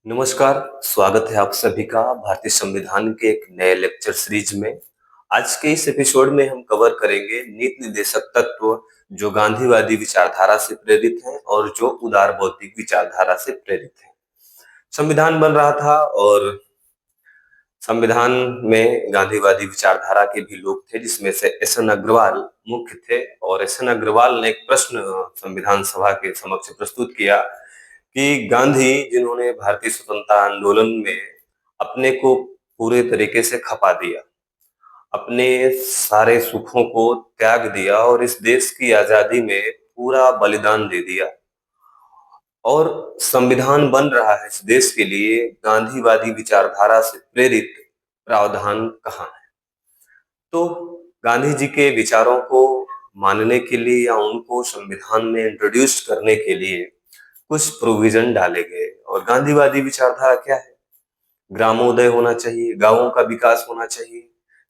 नमस्कार, स्वागत है आप सभी का भारतीय संविधान के एक नए लेक्चर सीरीज में। आज के इस एपिसोड में हम कवर करेंगे नीति निर्देशक तत्व जो गांधीवादी विचारधारा से प्रेरित हैं और जो उदार बौद्धिक विचारधारा से प्रेरित हैं। संविधान बन रहा था और संविधान में गांधीवादी विचारधारा के भी लोग थे, जिसमें से एस एन अग्रवाल मुख्य थे। और एस एन अग्रवाल ने एक प्रश्न संविधान सभा के समक्ष प्रस्तुत किया कि गांधी जिन्होंने भारतीय स्वतंत्रता आंदोलन में अपने को पूरे तरीके से खपा दिया, अपने सारे सुखों को त्याग दिया और इस देश की आजादी में पूरा बलिदान दे दिया, और संविधान बन रहा है इस देश के लिए, गांधीवादी विचारधारा से प्रेरित प्रावधान कहाँ है? तो गांधी जी के विचारों को मानने के लिए या उनको संविधान में इंट्रोड्यूस करने के लिए कुछ प्रोविजन डाले गए। और गांधीवादी विचारधारा क्या है? ग्रामोदय होना चाहिए, गांवों का विकास होना चाहिए,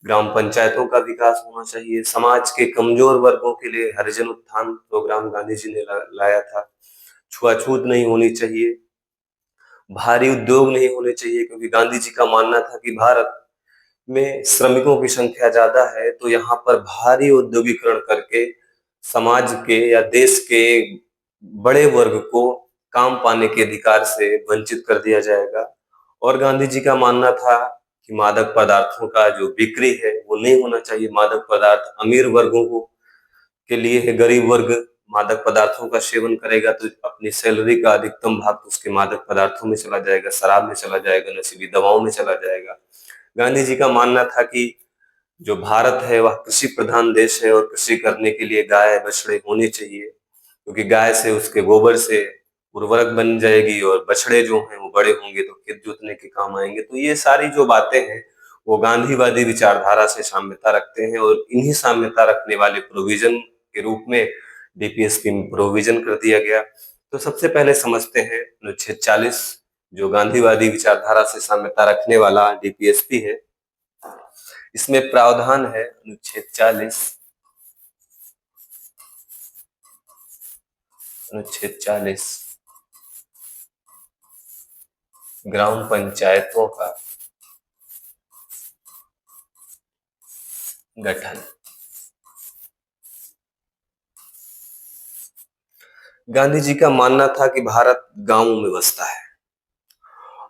ग्राम पंचायतों का विकास होना चाहिए, समाज के कमजोर वर्गों के लिए हरिजन उत्थान प्रोग्राम गांधी जी ने लाया था, छुआछूत नहीं होनी चाहिए, भारी उद्योग नहीं होने चाहिए, क्योंकि गांधी जी का मानना था कि भारत में श्रमिकों की संख्या ज्यादा है, तो यहाँ पर भारी औद्योगिकरण करके समाज के या देश के बड़े वर्ग को काम पाने के अधिकार से वंचित कर दिया जाएगा। और गांधी जी का मानना था कि मादक पदार्थों का जो बिक्री है वो नहीं होना चाहिए। मादक पदार्थ अमीर वर्गों को के लिए है, गरीब वर्ग मादक पदार्थों का सेवन करेगा तो अपनी सैलरी का अधिकतम भाग तो उसके मादक पदार्थों में चला जाएगा, शराब में चला जाएगा, नशीली दवाओं में चला जाएगा। गांधी जी का मानना था कि जो भारत है वह कृषि प्रधान देश है और कृषि करने के लिए गाय बछड़े होने चाहिए, क्योंकि गाय से उसके गोबर से उर्वरक बन जाएगी और बछड़े जो हैं वो बड़े होंगे तो खेत जोतने के काम आएंगे। तो ये सारी जो बातें हैं वो गांधीवादी विचारधारा से साम्यता रखते हैं, और इन्हीं साम्यता रखने वाले प्रोविजन के रूप में डीपीएसपी में प्रोविजन कर दिया गया। तो सबसे पहले समझते हैं अनुच्छेद 40, जो गांधीवादी विचारधारा से साम्यता रखने वाला डीपीएसपी है। इसमें प्रावधान है अनुच्छेद 40, अनुच्छेद 40 ग्राम पंचायतों का गठन। गांधी जी का मानना था कि भारत गांवों में बसता है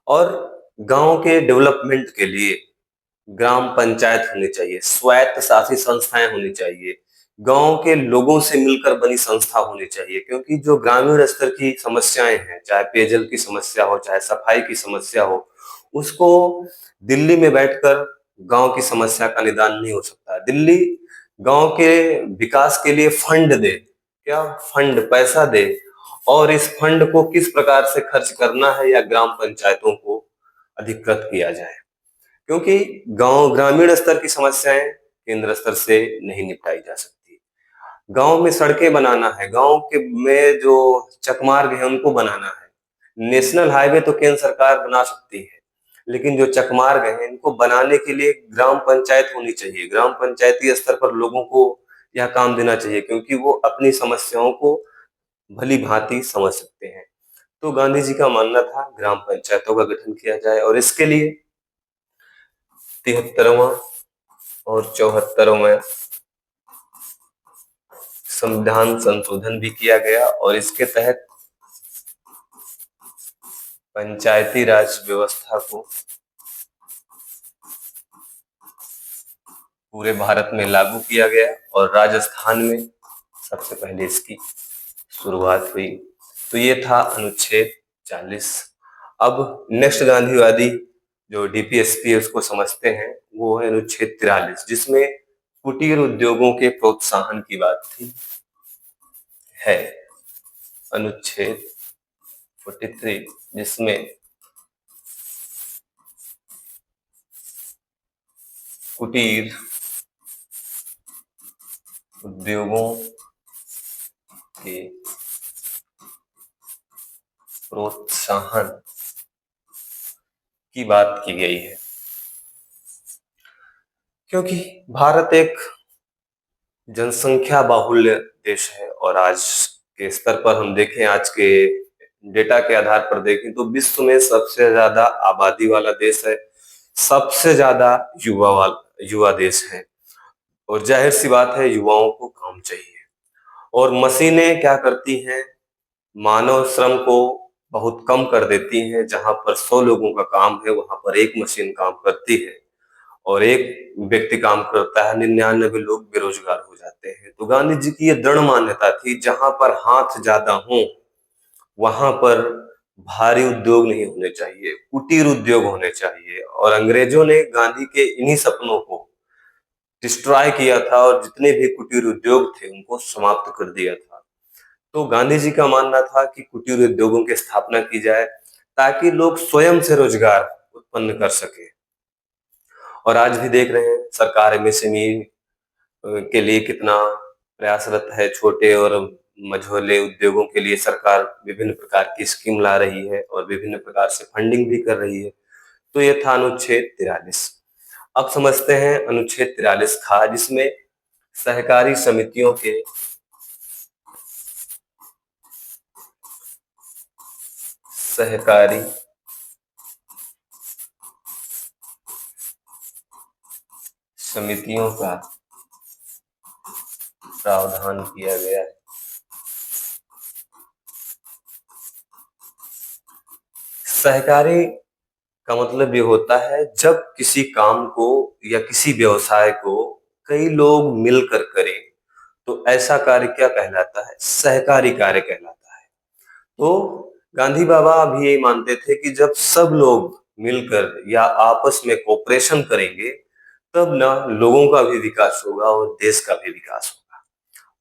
और गांव के डेवलपमेंट के लिए ग्राम पंचायत होनी चाहिए, स्वायत्त शासी संस्थाएं होनी चाहिए, गांव के लोगों से मिलकर बनी संस्था होनी चाहिए। क्योंकि जो ग्रामीण स्तर की समस्याएं हैं, चाहे पेयजल की समस्या हो, चाहे सफाई की समस्या हो, उसको दिल्ली में बैठकर गांव की समस्या का निदान नहीं हो सकता। दिल्ली गांव के विकास के लिए फंड दे, क्या फंड पैसा दे, और इस फंड को किस प्रकार से खर्च करना है या ग्राम पंचायतों को अधिकृत किया जाए, क्योंकि गांव ग्रामीण स्तर की समस्याएं केंद्र स्तर से नहीं निपटाई जा सकती। गांव में सड़कें बनाना है, गांव के में जो चकमार्ग है उनको बनाना है। नेशनल हाईवे तो केंद्र सरकार बना सकती है, लेकिन जो चकमार्ग है इनको बनाने के लिए ग्राम पंचायत होनी चाहिए। ग्राम पंचायती स्तर पर लोगों को यह काम देना चाहिए, क्योंकि वो अपनी समस्याओं को भली भांति समझ सकते हैं। तो गांधी जी का मानना था ग्राम पंचायतों का गठन किया जाए, और इसके लिए 73वां और 74वां संविधान संशोधन भी किया गया, और इसके तहत पंचायती राज व्यवस्था को पूरे भारत में लागू किया गया, और राजस्थान में सबसे पहले इसकी शुरुआत हुई। तो ये था अनुच्छेद 40। अब नेक्स्ट गांधीवादी जो डीपीएसपी है उसको समझते हैं, वो है अनुच्छेद 43, जिसमें कुटीर उद्योगों के प्रोत्साहन की बात थी। है अनुच्छेद 43, जिसमें कुटीर उद्योगों के प्रोत्साहन की बात की गई है, क्योंकि भारत एक जनसंख्या बाहुल्य देश है, और आज के स्तर पर हम देखें, आज के डेटा के आधार पर देखें तो विश्व में सबसे ज्यादा आबादी वाला देश है, सबसे ज्यादा युवा देश है। और जाहिर सी बात है, युवाओं को काम चाहिए। और मशीनें क्या करती हैं, मानव श्रम को बहुत कम कर देती हैं। जहां पर 100 लोगों का काम है, वहां पर एक मशीन काम करती है। और एक व्यक्ति काम करता है, 99 लोग बेरोजगार हो जाते हैं। तो गांधी जी की ये दृढ़ मान्यता थी, जहां पर हाथ ज्यादा हो वहां पर भारी उद्योग नहीं होने चाहिए, कुटीर उद्योग होने चाहिए। और अंग्रेजों ने गांधी के इन्हीं सपनों को डिस्ट्रॉय किया था और जितने भी कुटीर उद्योग थे उनको समाप्त कर दिया था। तो गांधी जी का मानना था कि कुटीर उद्योगों की स्थापना की जाए ताकि लोग स्वयं से रोजगार उत्पन्न कर सके। और आज भी देख रहे हैं, सरकार एमएसएमई के लिए कितना प्रयासरत है। छोटे और मझोले उद्योगों के लिए सरकार विभिन्न प्रकार की स्कीम ला रही है और विभिन्न प्रकार से फंडिंग भी कर रही है। तो ये था अनुच्छेद 43। अब समझते हैं अनुच्छेद 43 था, जिसमें सहकारी समितियों के सहकारी समितियों का प्रावधान किया गया है। सहकारी का मतलब ये होता है, जब किसी काम को या किसी व्यवसाय को कई लोग मिलकर करें तो ऐसा कार्य क्या कहलाता है, सहकारी कार्य कहलाता है। तो गांधी बाबा भी यही मानते थे कि जब सब लोग मिलकर या आपस में कोऑपरेशन करेंगे, तब ना लोगों का भी विकास होगा और देश का भी विकास होगा।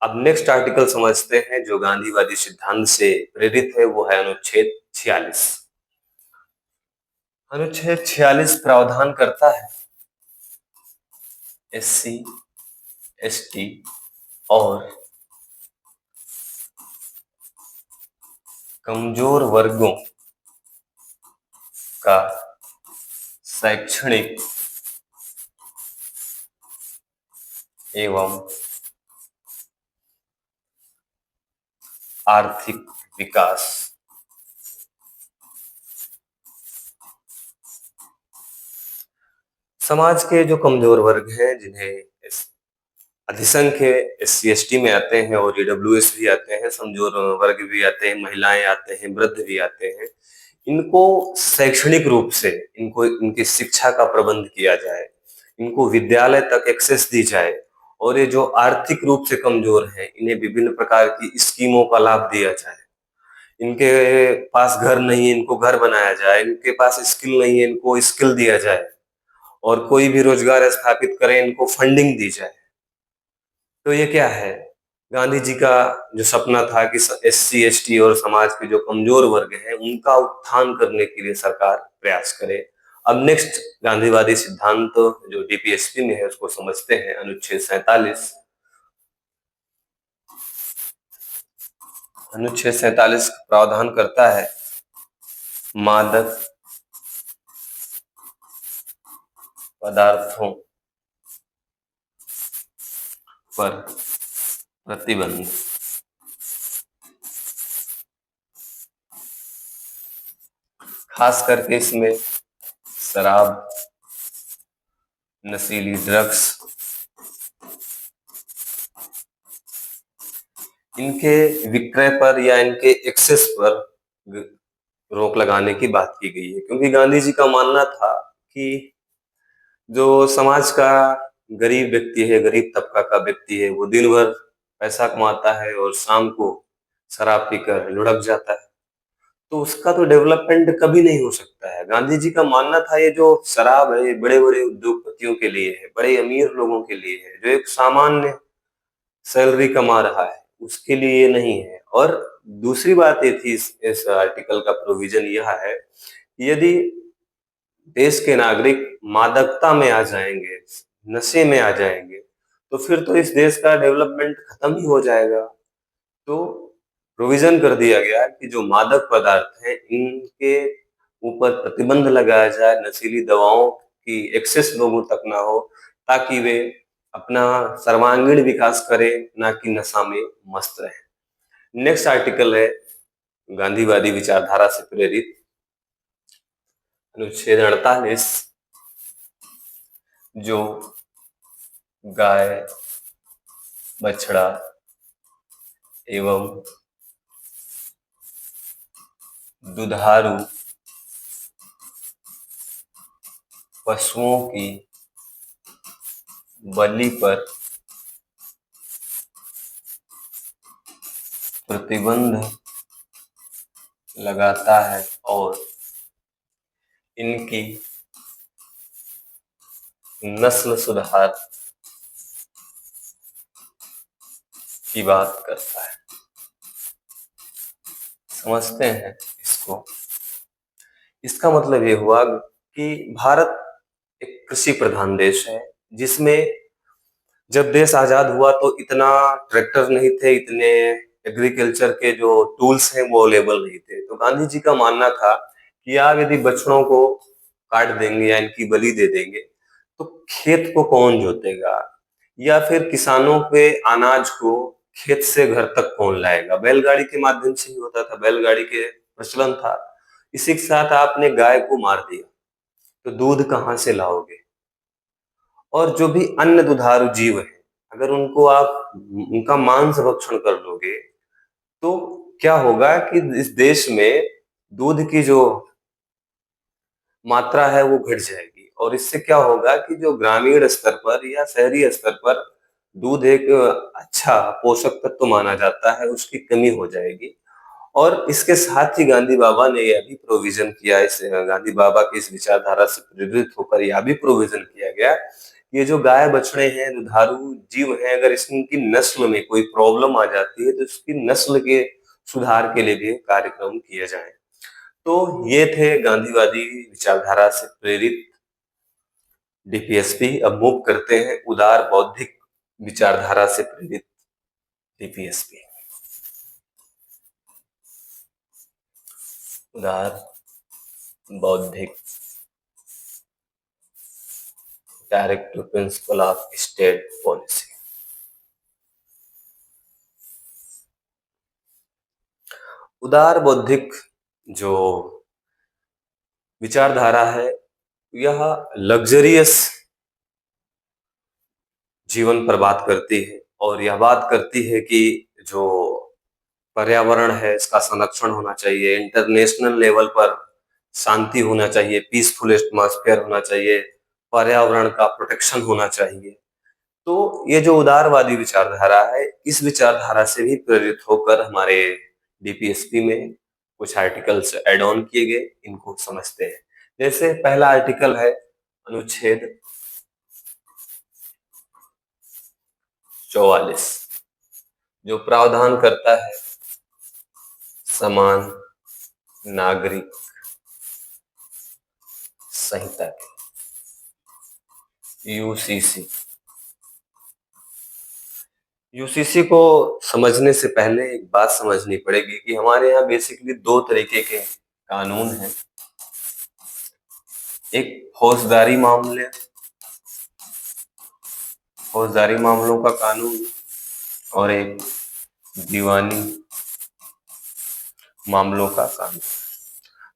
अब नेक्स्ट आर्टिकल समझते हैं जो गांधीवादी सिद्धांत से प्रेरित है, वो है अनुच्छेद 46। अनुच्छेद 46 प्रावधान करता है, एससी, एसटी और कमजोर वर्गों का शैक्षणिक एवं आर्थिक विकास। समाज के जो कमजोर वर्ग हैं, जिन्हें अधिसंख्य एससी एसटी में आते हैं और ईडब्ल्यूएस भी आते हैं, कमजोर वर्ग भी आते हैं, महिलाएं आते हैं, वृद्ध भी आते हैं, इनको शैक्षणिक रूप से इनको इनकी शिक्षा का प्रबंध किया जाए, इनको विद्यालय तक एक्सेस दी जाए। और ये जो आर्थिक रूप से कमजोर हैं, इन्हें विभिन्न प्रकार की स्कीमों का लाभ दिया जाए। इनके पास घर नहीं है, इनको घर बनाया जाए। इनके पास स्किल नहीं है, इनको स्किल दिया जाए। और कोई भी रोजगार स्थापित करें, इनको फंडिंग दी जाए। तो ये क्या है, गांधी जी का जो सपना था कि एससी एसटी और समाज के जो कमजोर वर्ग हैं उनका उत्थान करने के लिए सरकार प्रयास करे। अब नेक्स्ट गांधीवादी सिद्धांत जो डीपीएसपी में है उसको समझते हैं, अनुच्छेद 47। अनुच्छेद 47 प्रावधान करता है, मादक पदार्थों पर प्रतिबंध। खास करके इसमें शराब, नशीली ड्रग्स, इनके विक्रय पर या इनके एक्सेस पर रोक लगाने की बात की गई है। क्योंकि गांधी जी का मानना था कि जो समाज का गरीब व्यक्ति है, गरीब तबका का व्यक्ति है, वो दिन भर पैसा कमाता है और शाम को शराब पीकर लुढ़क जाता है, तो उसका तो डेवलपमेंट कभी नहीं हो सकता है। गांधी जी का मानना था ये जो शराब है, ये बड़े बड़े उद्योगपतियों के लिए है, बड़े अमीर लोगों के लिए है। जो एक सामान्य सैलरी कमा रहा है उसके लिए ये नहीं है। और दूसरी बात ये थी, इस आर्टिकल का प्रोविजन यह है कि यदि देश के नागरिक मादकता में आ जाएंगे, नशे में आ जाएंगे, तो फिर तो इस देश का डेवलपमेंट खत्म ही हो जाएगा। तो प्रोविजन कर दिया गया कि जो मादक पदार्थ हैं इनके ऊपर प्रतिबंध लगाया जाए, नशीली दवाओं की एक्सेस लोगों तक ना हो, ताकि वे अपना सर्वांगीण विकास करें, ना कि नशा में मस्त रहे। नेक्स्ट आर्टिकल है गांधीवादी विचारधारा से प्रेरित अनुच्छेद 48 जो गाय, बछड़ा एवं दुधारू पशुओं की बलि पर प्रतिबंध लगाता है और इनकी नस्ल सुधार की बात करता है। समझते हैं इसको। इसका मतलब ये हुआ कि भारत एक कृषि प्रधान देश है, जिसमें जब देश आजाद हुआ तो इतना ट्रैक्टर नहीं थे, इतने एग्रीकल्चर के जो टूल्स हैं वो अवेलेबल नहीं थे। तो गांधी जी का मानना था कि आप यदि बछड़ों को काट देंगे या इनकी बलि दे देंगे तो खेत को कौन जोतेगा, या फिर किसानों के अनाज को खेत से घर तक कौन लाएगा। बैलगाड़ी के माध्यम से ही होता था, बैलगाड़ी के प्रचलन था। इसी के साथ आपने गाय को मार दिया तो दूध कहाँ से लाओगे। और जो भी अन्य दुधारू जीव है, अगर उनको आप उनका मांस भक्षण कर लोगे तो क्या होगा कि इस देश में दूध की जो मात्रा है वो घट जाएगी। और इससे क्या होगा कि जो ग्रामीण स्तर पर या शहरी स्तर पर दूध एक अच्छा पोषक तत्व माना जाता है, उसकी कमी हो जाएगी। और इसके साथ ही गांधी बाबा ने यह भी प्रोविजन किया, इस गांधी बाबा की इस विचारधारा से प्रेरित होकर यह भी प्रोविजन किया गया, ये जो गाय बछड़े हैं, दुधारू जीव हैं, अगर इनकी नस्ल में कोई प्रॉब्लम आ जाती है तो इसकी नस्ल के सुधार के लिए भी कार्यक्रम किए जाएं। तो ये थे गांधीवादी विचारधारा से प्रेरित डीपीएसपी। अब मूव करते हैं उदार बौद्धिक विचारधारा से प्रेरित डीपीएसपी। उदार बौद्धिक directive principle of state policy. उदार बौद्धिक जो विचारधारा है यह लग्जरियस जीवन पर बात करती है, और यह बात करती है कि जो पर्यावरण है इसका संरक्षण होना चाहिए, इंटरनेशनल लेवल पर शांति होना चाहिए, पीसफुल एटमॉस्फेयर होना चाहिए, पर्यावरण का प्रोटेक्शन होना चाहिए। तो ये जो उदारवादी विचारधारा है, इस विचारधारा से भी प्रेरित होकर हमारे डीपीएसपी में कुछ आर्टिकल्स ऐड ऑन किए गए, इनको समझते हैं। जैसे पहला आर्टिकल है अनुच्छेद 44 जो प्रावधान करता है समान नागरिक संहिता के, यूसीसी। यूसीसी को समझने से पहले एक बात समझनी पड़ेगी कि हमारे यहाँ बेसिकली दो तरीके के कानून हैं। एक फौजदारी मामले, फौजदारी मामलों का कानून, और एक दीवानी मामलों का कानून।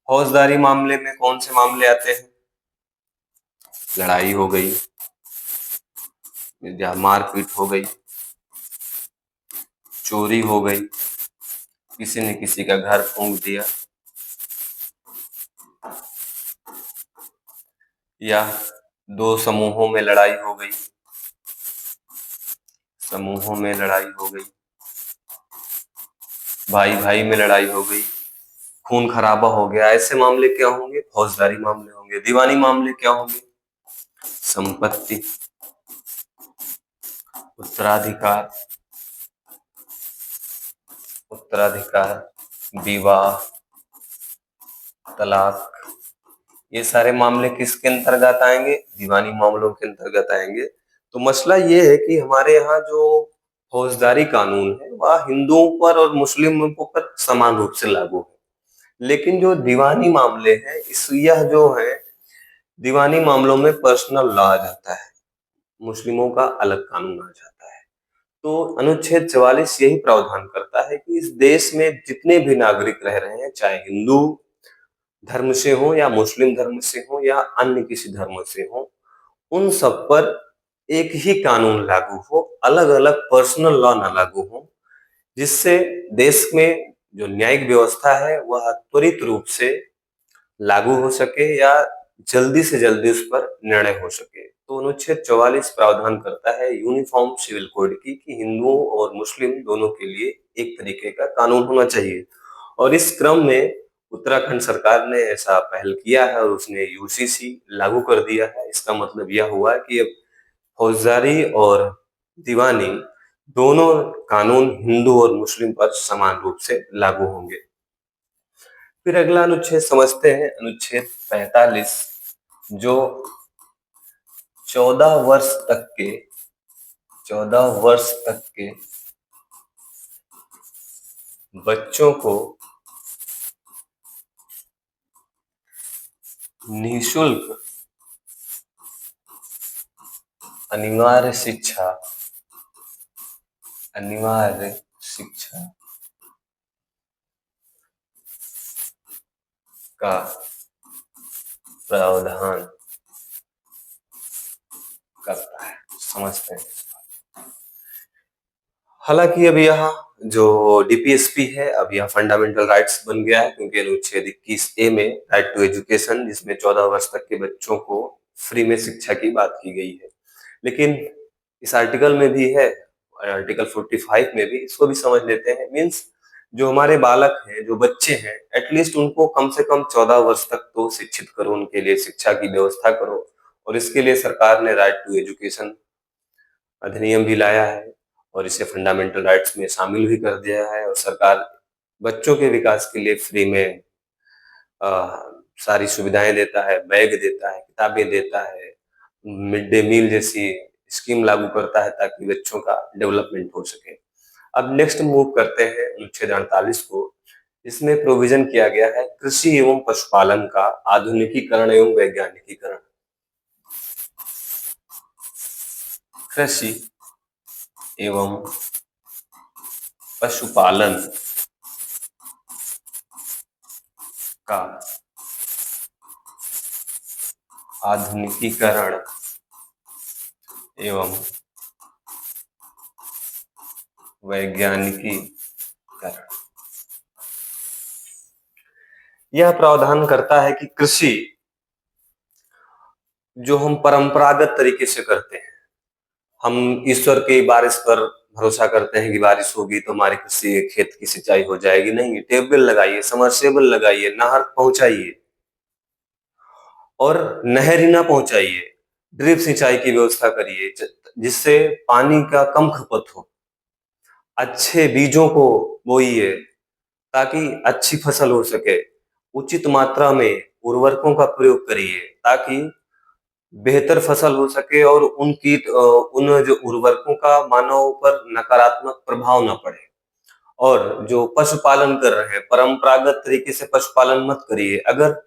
फौजदारी मामले में कौन से मामले आते हैं? लड़ाई हो गई या मारपीट हो गई, चोरी हो गई, किसी ने किसी का घर फूंक दिया, या दो समूहों में लड़ाई हो गई, समूहों में लड़ाई हो गई, भाई भाई में लड़ाई हो गई, खून खराबा हो गया, ऐसे मामले क्या होंगे? फौजदारी मामले होंगे। दीवानी मामले क्या होंगे? संपत्ति, उत्तराधिकार, उत्तराधिकार, विवाह, तलाक, ये सारे मामले किसके अंतर्गत आएंगे? दीवानी मामलों के अंतर्गत आएंगे। तो मसला ये है कि हमारे यहाँ जो फौजदारी कानून है वह हिंदुओं पर और मुस्लिमों पर समान रूप से लागू है, लेकिन जो दीवानी मामले हैं यह जो है दीवानी मामलों में पर्सनल लॉ आ जाता है, मुस्लिमों का अलग कानून आ जाता है। तो अनुच्छेद 44 यही प्रावधान करता है कि इस देश में जितने भी नागरिक रह रहे हैं, चाहे हिंदू धर्म से हो या मुस्लिम धर्म से हो या अन्य किसी धर्म से हो, उन सब पर एक ही कानून लागू हो, अलग-अलग पर्सनल लॉ ना लागू हो, जिससे देश में जो न्यायिक व्यवस्था है वह त्वरित रूप से लागू हो सके या जल्दी से जल्दी उस पर निर्णय हो सके। तो अनुच्छेद 44 प्रावधान करता है यूनिफॉर्म सिविल कोड की कि हिंदुओं और मुस्लिम दोनों के लिए एक तरीके का कानून होना चाहिए। और इस क्रम में उत्तराखंड सरकार ने ऐसा पहल किया है और उसने यूसीसी लागू कर दिया है। इसका मतलब यह हुआ कि अब फौजदारी और दीवानी दोनों कानून हिंदू और मुस्लिम पर समान रूप से लागू होंगे। फिर अगला अनुच्छेद समझते हैं, अनुच्छेद 45 जो 14 वर्ष तक के 14 वर्ष तक के बच्चों को निःशुल्क अनिवार्य शिक्षा का प्रावधान करता है। समझते हैं। हालांकि अब यह जो डीपीएसपी है अब यह फंडामेंटल राइट्स बन गया है, क्योंकि अनुच्छेद 21A में राइट टू एजुकेशन, जिसमें 14 वर्ष तक के बच्चों को फ्री में शिक्षा की बात की गई है। लेकिन इस आर्टिकल में भी है, आर्टिकल 45 में भी, इसको भी समझ लेते हैं। मीन्स जो हमारे बालक हैं, जो बच्चे हैं, एटलीस्ट उनको कम से कम 14 वर्ष तक तो शिक्षित करो, उनके लिए शिक्षा की व्यवस्था करो। और इसके लिए सरकार ने राइट टू एजुकेशन अधिनियम भी लाया है और इसे फंडामेंटल राइट्स में शामिल भी कर दिया है। और सरकार बच्चों के विकास के लिए फ्री में अ, सारी सुविधाएं देता है, बैग देता है, किताबें देता है, मिड डे मील जैसी स्कीम लागू करता है ताकि बच्चों का डेवलपमेंट हो सके। अब नेक्स्ट मूव करते हैं अनुच्छेद 48 को। इसमें प्रोविजन किया गया है कृषि एवं पशुपालन का आधुनिकीकरण एवं वैज्ञानिकीकरण। कृषि एवं पशुपालन का आधुनिकीकरण एवं वैज्ञानिकीकरण। यह प्रावधान करता है कि कृषि जो हम परंपरागत तरीके से करते हैं, हम ईश्वर की बारिश पर भरोसा करते हैं कि बारिश होगी तो हमारी कृषि खेत की सिंचाई हो जाएगी। नहीं, ट्यूबवेल लगाइए, समरसेबल लगाइए, नहर पहुंचाइए, और नहर ही ना पहुंचाइए, ड्रिप सिंचाई की व्यवस्था करिए जिससे पानी का कम खपत हो। अच्छे बीजों को बोइए ताकि अच्छी फसल हो सके। उचित मात्रा में उर्वरकों का प्रयोग करिए ताकि बेहतर फसल हो सके और उन जो उर्वरकों का मानव पर नकारात्मक प्रभाव ना पड़े। और जो पशुपालन कर रहे हैं, परंपरागत तरीके से पशुपालन मत करिए। अगर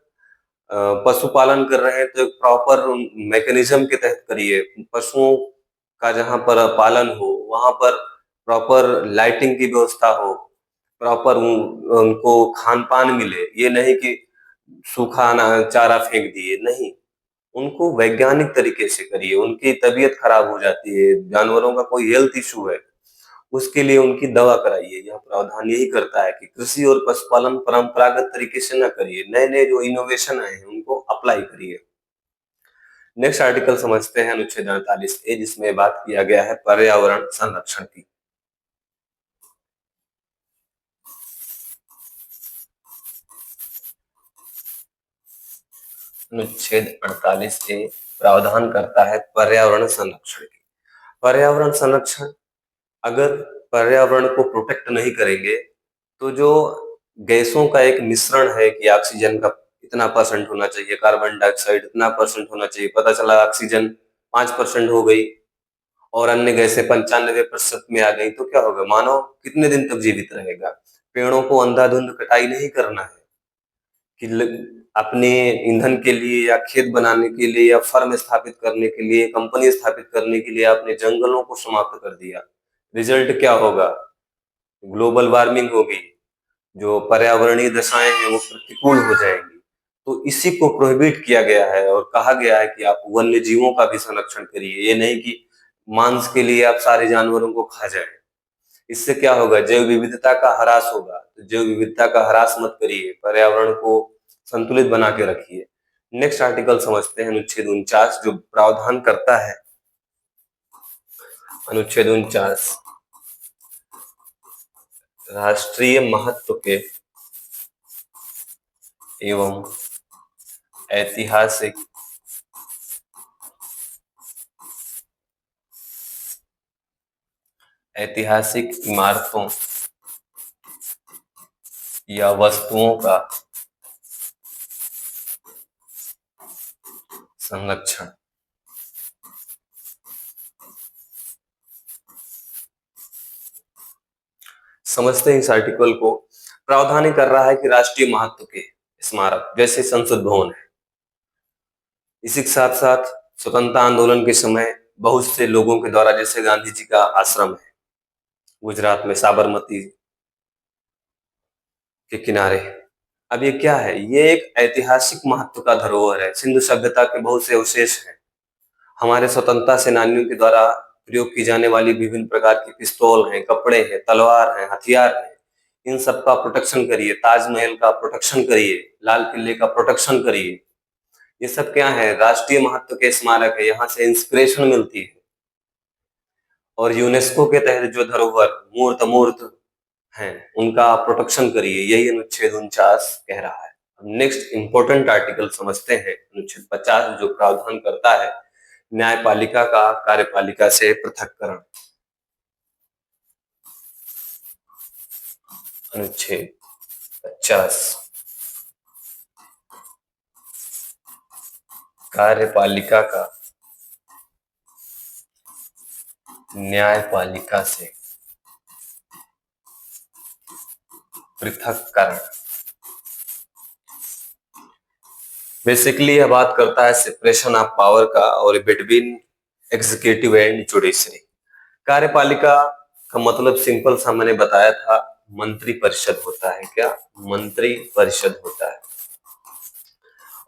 पशुपालन कर रहे हैं तो एक प्रॉपर मैकेनिज्म के तहत करिए। पशुओं का जहां पर पालन हो वहां पर प्रॉपर लाइटिंग की व्यवस्था हो, प्रॉपर उनको खान पान मिले। ये नहीं कि सूखा चारा फेंक दिए, नहीं, उनको वैज्ञानिक तरीके से करिए। उनकी तबीयत खराब हो जाती है, जानवरों का कोई हेल्थ इशू है, उसके लिए उनकी दवा कराइए। यह प्रावधान यही करता है कि कृषि और पशुपालन परंपरागत तरीके से न करिए, नए नए जो इनोवेशन आए हैं उनको अप्लाई करिए। नेक्स्ट आर्टिकल समझते हैं, अनुच्छेद 48A, जिसमें बात किया गया है पर्यावरण संरक्षण की। अनुच्छेद 48A प्रावधान करता है पर्यावरण संरक्षण की। पर्यावरण संरक्षण, अगर पर्यावरण को प्रोटेक्ट नहीं करेंगे तो जो गैसों का एक मिश्रण है कि ऑक्सीजन का इतना परसेंट होना चाहिए, कार्बन डाइऑक्साइड इतना परसेंट होना चाहिए, पता चला ऑक्सीजन 5% हो गई और अन्य गैसें 95% में आ गई, तो क्या होगा? मानव कितने दिन तक जीवित रहेगा? पेड़ों को अंधाधुंध कटाई नहीं करना है कि अपने ईंधन के लिए या खेत बनाने के लिए या फर्म स्थापित करने के लिए, कंपनी स्थापित करने के लिए आपने जंगलों को समाप्त कर दिया। रिजल्ट क्या होगा? ग्लोबल वार्मिंग होगी, जो पर्यावरणीय दशाएं हैं वो प्रतिकूल हो जाएंगी। तो इसी को प्रोहिबिट किया गया है और कहा गया है कि आप वन्य जीवों का भी संरक्षण करिए, ये नहीं कि मांस के लिए आप सारे जानवरों को खा जाए। इससे क्या होगा? जैव विविधता का ह्रास होगा। तो जैव विविधता का ह्रास मत करिए, पर्यावरण को संतुलित बना के रखिए। नेक्स्ट आर्टिकल समझते हैं, अनुच्छेद 49 जो प्रावधान करता है। अनुच्छेद 49 राष्ट्रीय महत्व के एवं ऐतिहासिक ऐतिहासिक इमारतों या वस्तुओं का संरक्षण। समझते हैं इस आर्टिकल को। प्रावधान ही कर रहा है कि राष्ट्रीय महत्व के स्मारक जैसे संसद भवन है, इसी के साथ साथ स्वतंत्रता आंदोलन के समय बहुत से लोगों के द्वारा, जैसे गांधी जी का आश्रम है गुजरात में साबरमती के किनारे। अब ये क्या है? ये एक ऐतिहासिक महत्व का धरोहर है। सिंधु सभ्यता के बहुत से अवशेष हैं। हमारे स्वतंत्रता सेनानियों के द्वारा प्रयोग की जाने वाली विभिन्न प्रकार की पिस्तौल हैं, कपड़े हैं, तलवार हैं, हथियार हैं। इन सब का प्रोटेक्शन करिए। ताजमहल का प्रोटेक्शन करिए, लाल किले का प्रोटेक्शन करिए। ये सब क्या है? राष्ट्रीय महत्व के स्मारक है, यहाँ से इंस्पिरेशन मिलती है। और यूनेस्को के तहत जो धरोहर मूर्त अमूर्त हैं उनका प्रोटेक्शन करिए, यही अनुच्छेद 49 कह रहा है। नेक्स्ट इंपॉर्टेंट आर्टिकल समझते हैं, अनुच्छेद 50 जो प्रावधान करता है न्यायपालिका का कार्यपालिका से पृथक्करण। अनुच्छेद 50 कार्यपालिका का न्यायपालिका से पृथक्करण। बेसिकली यह बात करता है सेपरेशन ऑफ पावर का और बिटवीन एग्जीक्यूटिव एंड जुडिशरी। कार्यपालिका का मतलब सिंपल सा मैंने बताया था, मंत्री परिषद होता है। क्या? मंत्री परिषद होता है।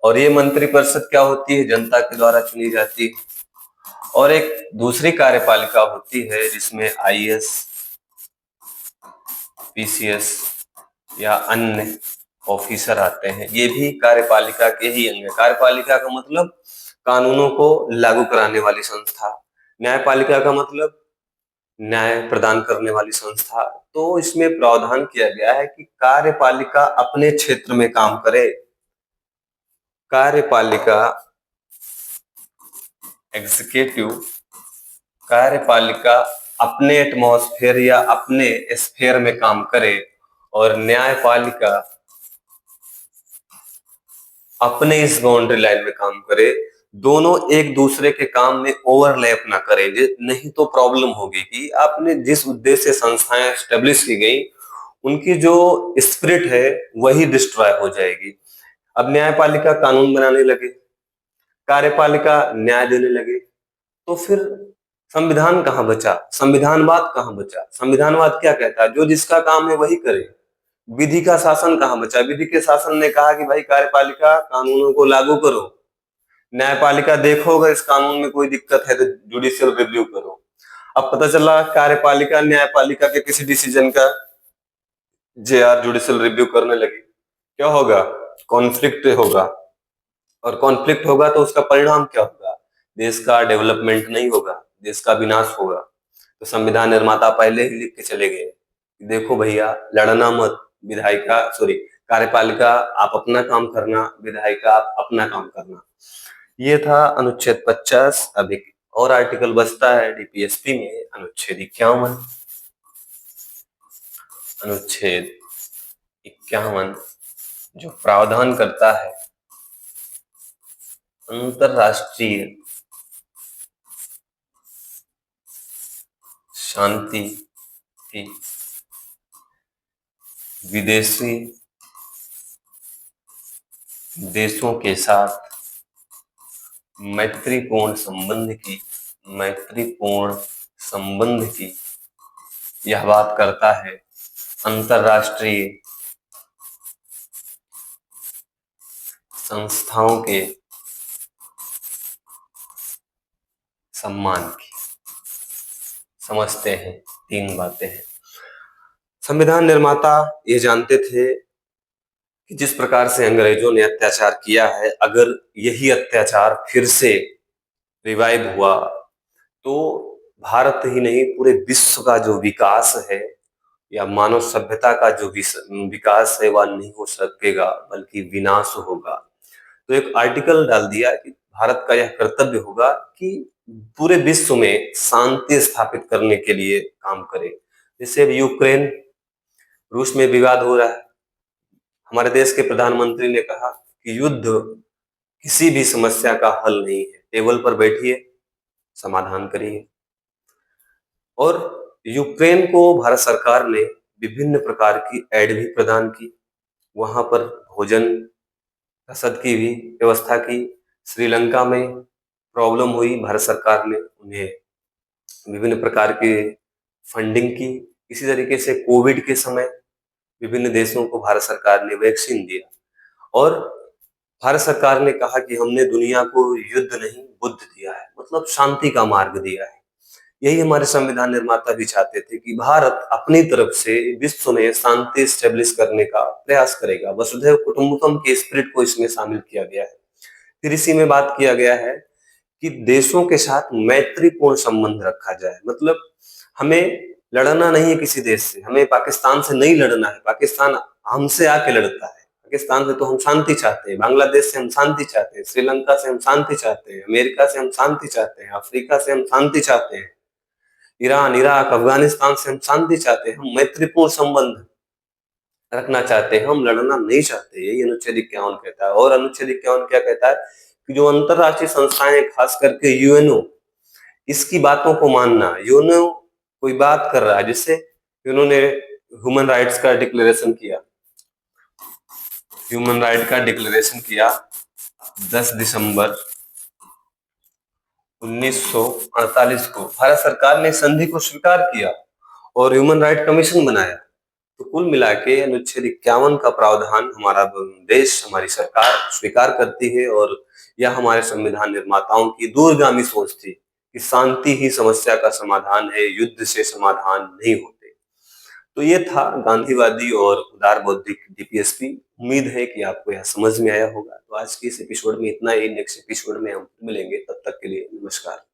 और ये मंत्री परिषद क्या होती है? जनता के द्वारा चुनी जाती है। और एक दूसरी कार्यपालिका होती है जिसमें आईएएस, पीसीएस या अन्य ऑफिसर आते हैं। ये भी कार्यपालिका के ही अंग है। कार्यपालिका का मतलब कानूनों को लागू कराने वाली संस्था। न्यायपालिका का मतलब न्याय प्रदान करने वाली संस्था। तो इसमें प्रावधान किया गया है कि कार्यपालिका अपने क्षेत्र में काम करे। कार्यपालिका एग्जीक्यूटिव कार्यपालिका अपने एटमॉस्फेयर या अपने स्फीयर में काम करे और न्यायपालिका अपने इस बाउंड्री लाइन में काम करे। दोनों एक दूसरे के काम में ओवरलैप ना करें, नहीं तो प्रॉब्लम होगी कि आपने जिस उद्देश्य से संस्थाएं एस्टेब्लिश की गई उनकी जो स्पिरिट है वही डिस्ट्रॉय हो जाएगी। अब न्यायपालिका कानून बनाने लगे, कार्यपालिका न्याय देने लगे, तो फिर संविधान कहाँ बचा? संविधानवाद कहाँ बचा? संविधानवाद क्या कहता है? जो जिसका काम है वही करे। विधि का शासन कहाँ बचा? विधि के शासन ने कहा कि भाई कार्यपालिका कानूनों को लागू करो, न्यायपालिका देखो अगर इस कानून में कोई दिक्कत है तो जुडिशियल रिव्यू करो। अब पता चला कार्यपालिका न्यायपालिका के किसी डिसीजन का जेआर जुडिशियल रिव्यू करने लगी, क्या होगा? कॉन्फ्लिक्ट होगा। और कॉन्फ्लिक्ट होगा तो उसका परिणाम क्या होगा? देश का डेवलपमेंट नहीं होगा, देश का विनाश होगा। तो संविधान निर्माता पहले ही लिख के चले गए, देखो भैया लड़ना मत, विधायिका सॉरी कार्यपालिका आप अपना काम करना, विधायिका आप अपना काम करना। ये था अनुच्छेद 50। अब एक और आर्टिकल बचता है डीपीएसपी में, अनुच्छेद 51। अनुच्छेद 51 जो प्रावधान करता है अंतरराष्ट्रीय शांति की विदेशी देशों के साथ मैत्रीपूर्ण संबंध की यह बात करता है अंतरराष्ट्रीय संस्थाओं के सम्मान की। समझते हैं, तीन बातें हैं। संविधान निर्माता ये जानते थे कि जिस प्रकार से अंग्रेजों ने अत्याचार किया है, अगर यही अत्याचार फिर से रिवाइव हुआ तो भारत ही नहीं पूरे विश्व का जो विकास है या मानव सभ्यता का जो विकास है वह नहीं हो सकेगा, बल्कि विनाश होगा। तो एक आर्टिकल डाल दिया कि भारत का यह कर्तव्य होगा कि पूरे विश्व में शांति स्थापित करने के लिए काम करे। जैसे अब यूक्रेन रूस में विवाद हो रहा है, हमारे देश के प्रधानमंत्री ने कहा कि युद्ध किसी भी समस्या का हल नहीं है, टेबल पर बैठिए, समाधान करिए। और यूक्रेन को भारत सरकार ने विभिन्न प्रकार की एड भी प्रदान की, वहां पर भोजन रसद की भी व्यवस्था की। श्रीलंका में प्रॉब्लम हुई, भारत सरकार ने उन्हें विभिन्न प्रकार की फंडिंग की। इसी तरीके से कोविड के समय विभिन्न देशों को भारत सरकार ने वैक्सीन दिया और भारत सरकार ने कहा कि हमने दुनिया को युद्ध नहीं बुद्ध दिया है, मतलब शांति का मार्ग दिया है। यही हमारे संविधान निर्माता भी चाहते थे कि भारत अपनी तरफ से विश्व में शांति स्टेब्लिश करने का प्रयास करेगा। वसुधैव कुटुंबकम के स्पिरिट को इसमें शामिल किया गया है। फिर इसी में बात किया गया है कि देशों के साथ मैत्रीपूर्ण संबंध रखा जाए, मतलब हमें लड़ना नहीं है किसी देश से, हमें पाकिस्तान से नहीं लड़ना है, पाकिस्तान हमसे आके लड़ता है। पाकिस्तान से तो हम शांति चाहते हैं, बांग्लादेश से हम शांति चाहते हैं, श्रीलंका से हम शांति चाहते हैं, अमेरिका से हम शांति चाहते हैं, अफ्रीका से हम शांति चाहते हैं, ईरान, इराक, अफगानिस्तान से हम शांति चाहते हैं, हम मैत्रीपूर्ण संबंध रखना चाहते हैं, हम लड़ना नहीं चाहते। यही अनुच्छेद 51 कहता है। और अनुच्छेद 51 क्या कहता है कि जो अंतरराष्ट्रीय संस्थाएं, खास करके यूएनओ, इसकी बातों को मानना। यूएनओ कोई बात कर रहा है, जिससे उन्होंने ह्यूमन राइट्स का डिक्लेरेशन किया, ह्यूमन राइट का डिक्लेरेशन किया 10 दिसंबर 1948 को। भारत सरकार ने संधि को स्वीकार किया और ह्यूमन राइट कमीशन बनाया। तो कुल मिला के अनुच्छेद 51 का प्रावधान हमारा देश, हमारी सरकार स्वीकार करती है और यह हमारे संविधान निर्माताओं की दूरगामी सोच थी कि शांति ही समस्या का समाधान है, युद्ध से समाधान नहीं होते। तो ये था गांधीवादी और उदार बौद्धिक डीपीएसपी। उम्मीद है कि आपको यह समझ में आया होगा। तो आज के इस एपिसोड में इतना ही। नेक्स्ट एपिसोड में हम मिलेंगे, तब तक के लिए नमस्कार।